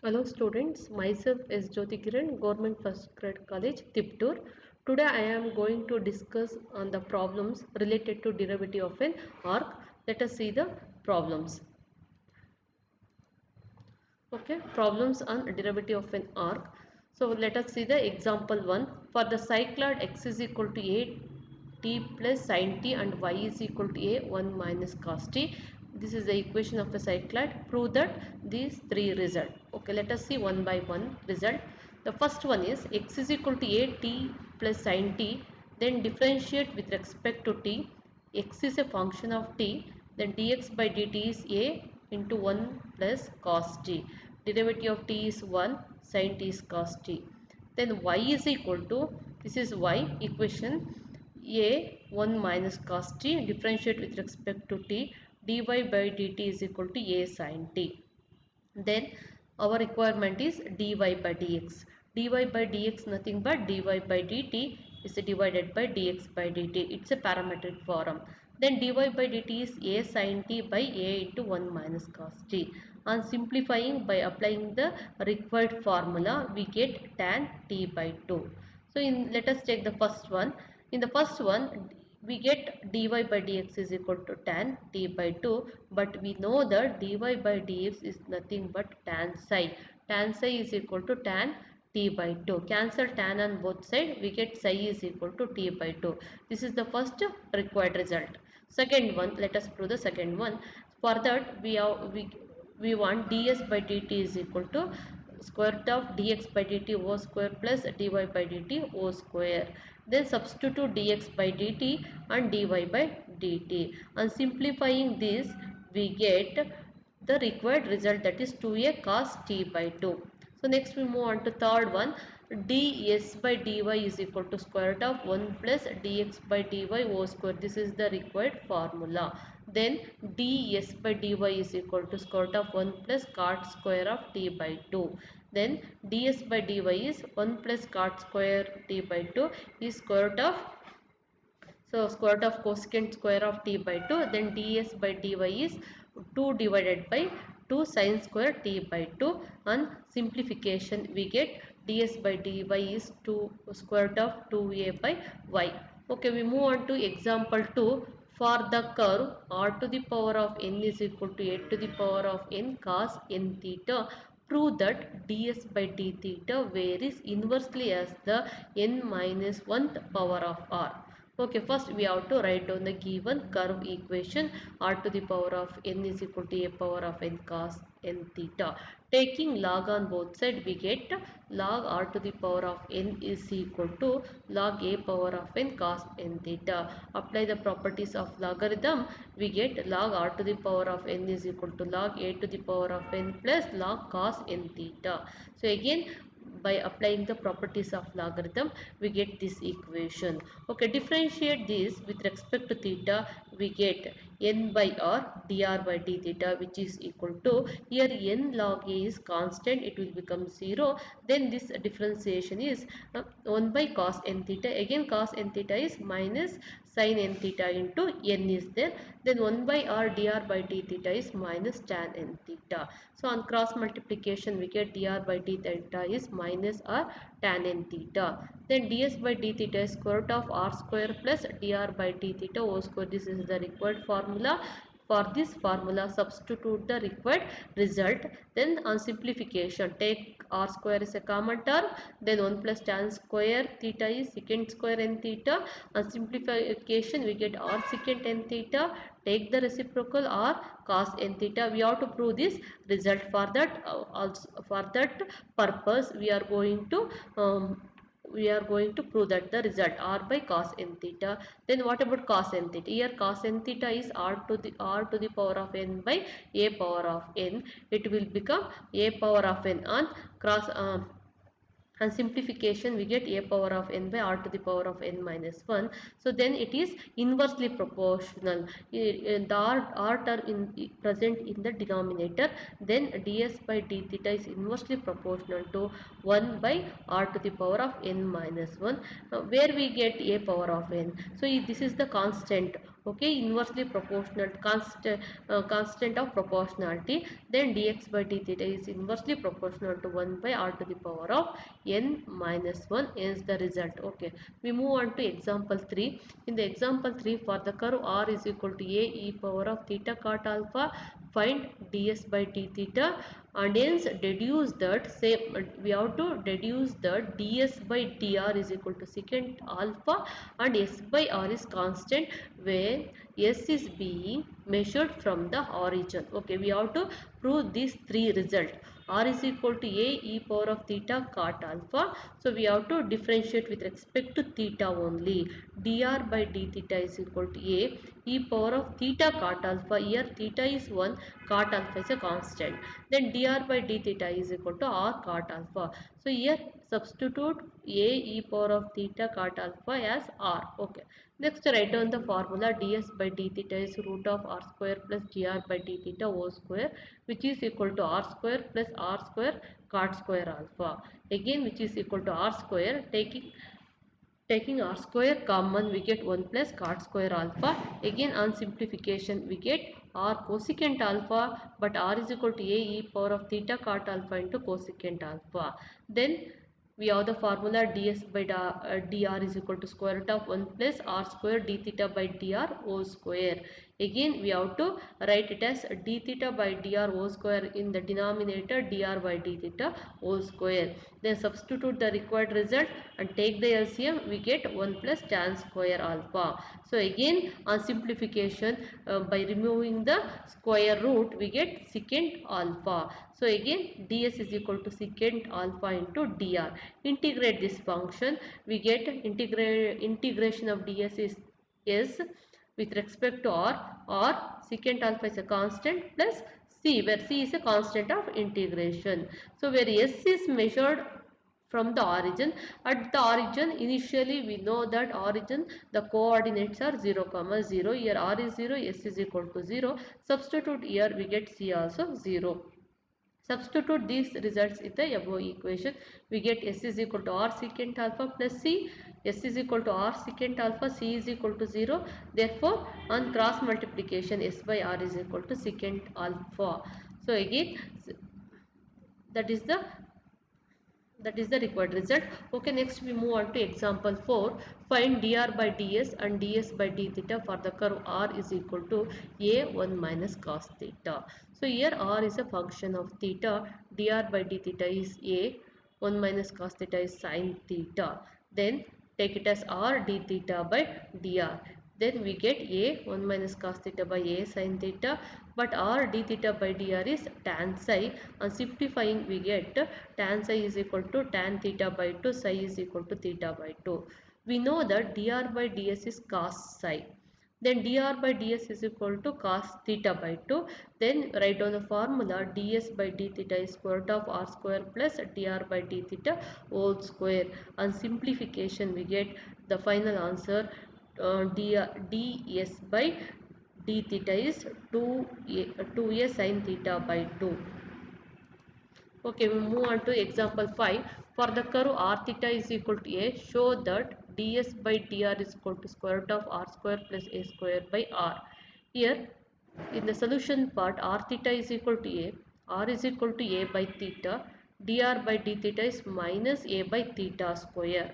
Hello students, myself is Jyoti Kiran, Government First Grade College, Tiptur. Today I am going to discuss on the problems related to derivative of an arc. Let us see the problems. Okay, problems on derivative of an arc. So let us see the example 1. For the cycloid x is equal to a t plus sin t and y is equal to a 1 minus cos t. This is the equation of a cycloid. Prove that these three result. Okay, let us see one by one result. The first one is x is equal to a t plus sin t. Then differentiate with respect to t. X is a function of t. Then dx by dt is a into 1 plus cos t. Derivative of t is 1, sin t is cos t. Then y is equal to, this is y equation, a 1 minus cos t, differentiate with respect to t, dy by dt is equal to a sin t. Then our requirement is dy by dx. Dy by dx nothing but dy by dt is divided by dx by dt. It's a parametric form. Then dy by dt is a sin t by a into 1 minus cos t. On simplifying by applying the required formula, we get tan t by 2. So let us take the first one. In the first one, we get dy by dx is equal to tan t by 2, but we know that dy by dx is nothing but tan psi. Tan psi is equal to tan t by 2. Cancel tan on both sides, we get psi is equal to t by 2. This is the first required result. Second one, let us prove the second one. For that, we want ds by dt is equal to square root of dx by dt o square plus dy by dt o square. Then substitute dx by dt and dy by dt. On simplifying this, we get the required result, that is 2a cos t by 2. So next we move on to third one. ds by dy is equal to square root of 1 plus dx by dy o square. This is the required formula. Then ds by dy is equal to square root of 1 plus cot square of t by 2. Then ds by dy is 1 plus cot square t by 2 is square root of, so square root of cosecant square of t by 2. Then ds by dy is 2 divided by 2 sin square t by 2. On simplification, we get ds by dy is 2 square root of 2a by y. Okay, we move on to example 2. For the curve r to the power of n is equal to a to the power of n cos n theta, prove that ds by d theta varies inversely as the n minus 1th power of r. Okay, first we have to write down the given curve equation. R to the power of n is equal to a power of n cos n theta. Taking log on both sides, we get log r to the power of n is equal to log a power of n cos n theta. Apply the properties of logarithm, we get log r to the power of n is equal to log a to the power of n plus log cos n theta. So again, by applying the properties of logarithm, we get this equation. Okay, differentiate this with respect to theta, we get n by r dr by d theta, which is equal to, here n log a is constant, it will become 0. Then this differentiation is 1 by cos n theta. Again cos n theta is minus sin n theta into n is there. Then 1 by r dr by d theta is minus tan n theta. So on cross multiplication, we get dr by d theta is minus r tan n theta. Then ds by d theta is square root of r square plus dr by d theta whole square. This is the required formula. For this formula, substitute the required result. Then on simplification, take r square is a common term. Then 1 plus tan square theta is secant square n theta. On simplification, we get r secant n theta. Take the reciprocal r cos n theta. We have to prove this result. For that also, for that purpose, we are going to prove that the result r by cos n theta. Then what about cos n theta? Here cos n theta is r to the power of n by a power of n. It will become a power of n on cross and simplification, we get a power of n by r to the power of n minus 1. So then it is inversely proportional. The r term present in the denominator. Then ds by d theta is inversely proportional to 1 by r to the power of n minus 1, where we get a power of n. So this is the constant Okay, inversely proportional constant of proportionality. Then dx by d theta is inversely proportional to 1 by r to the power of n minus 1 is the result. Okay, we move on to example 3. In the example 3, for the curve r is equal to a e power of theta cot alpha, find ds by d theta, and hence deduce that, say we have to deduce that ds by dr is equal to secant alpha and s by r is constant where s is being measured from the origin. Okay, we have to prove these three results. R is equal to a e power of theta cot alpha, so we have to differentiate with respect to theta only. Dr by d theta is equal to a e power of theta cot alpha. Here theta is 1, cot alpha is a constant. Then dr by d theta is equal to r cot alpha. So here substitute a e power of theta cot alpha as r. Okay. Next, write down the formula. Ds by d theta is root of r square plus dr by d theta whole square, which is equal to r square plus r square cot square alpha. Again, which is equal to r square. Taking r square common, we get 1 plus cot square alpha. Again, on simplification, we get r cosecant alpha, but r is equal to a e power of theta cot alpha into cosecant alpha. Then we have the formula ds by dr is equal to square root of 1 plus r square d theta by dr whole square. Again, we have to write it as d theta by dr whole square in the denominator, dr by d theta whole square. Then substitute the required result and take the LCM, we get 1 plus tan square alpha. So again, on simplification, by removing the square root, we get secant alpha. So again, ds is equal to secant alpha into dr. Integrate this function, we get integration of ds is with respect to r, or secant alpha is a constant plus c, where c is a constant of integration. So where s is measured from the origin. At the origin, initially we know that origin, the coordinates are 0 comma 0. Here r is 0, s is equal to 0. Substitute here, we get c also 0. Substitute these results in the above equation. We get s is equal to r secant alpha plus c, s is equal to r secant alpha, c is equal to 0. Therefore, on cross multiplication, s by r is equal to secant alpha. So again, that is the required result. Okay, next we move on to example 4. Find dr by ds and ds by d theta for the curve r is equal to a 1 minus cos theta. So here r is a function of theta, dr by d theta is a, 1 minus cos theta is sin theta. Then take it as r d theta by dr. Then we get a 1 minus cos theta by a sin theta, but r d theta by dr is tan psi. On simplifying, we get tan psi is equal to tan theta by 2, psi is equal to theta by 2. We know that dr by ds is cos psi. Then dr by ds is equal to cos theta by 2. Then write down the formula. Ds by d theta is square root of r square plus dr by d theta whole square. On simplification, we get the final answer. ds by d theta is 2a sin theta by 2. Okay, we move on to example 5. For the curve r theta is equal to a, show that ds by dr is equal to square root of r square plus a square by r. Here, in the solution part, r theta is equal to a, r is equal to a by theta, dr by d theta is minus a by theta square.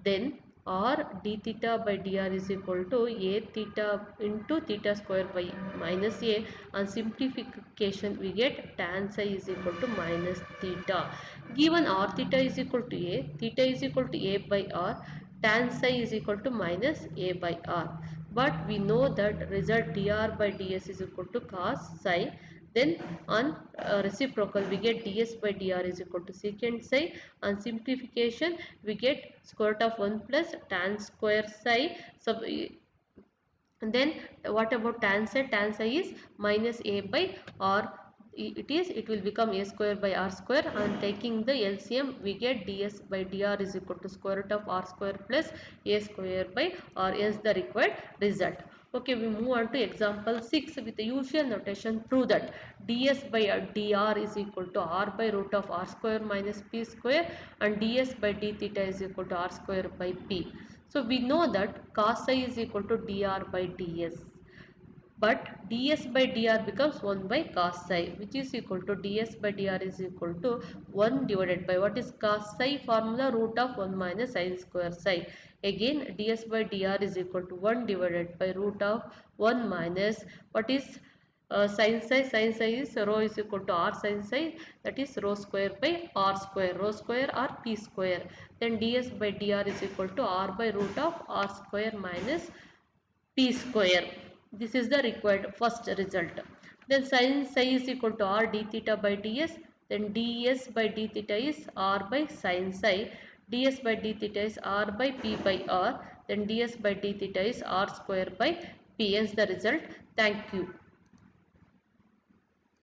Then r d theta by dr is equal to a theta into theta square by minus a. On simplification, we get tan psi is equal to minus theta. Given r theta is equal to a, theta is equal to a by r, tan psi is equal to minus a by r. But we know that result dr by ds is equal to cos psi. Then on reciprocal, we get ds by dr is equal to secant psi. On simplification, we get square root of 1 plus tan square psi. And then what about tan psi? Tan psi is minus a by r. It will become a square by r square. And taking the LCM, we get ds by dr is equal to square root of r square plus a square by r, is the required result. Okay, we move on to example 6. With the usual notation, prove that ds by dr is equal to r by root of r square minus p square, and ds by d theta is equal to r square by p. So we know that cos psi is equal to dr by ds. but ds by dr becomes 1 by cos psi, which is equal to ds by dr is equal to 1 divided by what is cos psi formula, root of 1 minus sin square psi. Again ds by dr is equal to 1 divided by root of 1 minus what is sin psi. Sin psi is rho is equal to r sin psi, that is rho square by r square, rho square or p square. Then ds by dr is equal to r by root of r square minus p square. This is the required first result. Then sin psi is equal to r d theta by ds. Then ds by d theta is r by sin psi. ds by d theta is r by p by r. Then ds by d theta is r square by p. Hence the result. Thank you.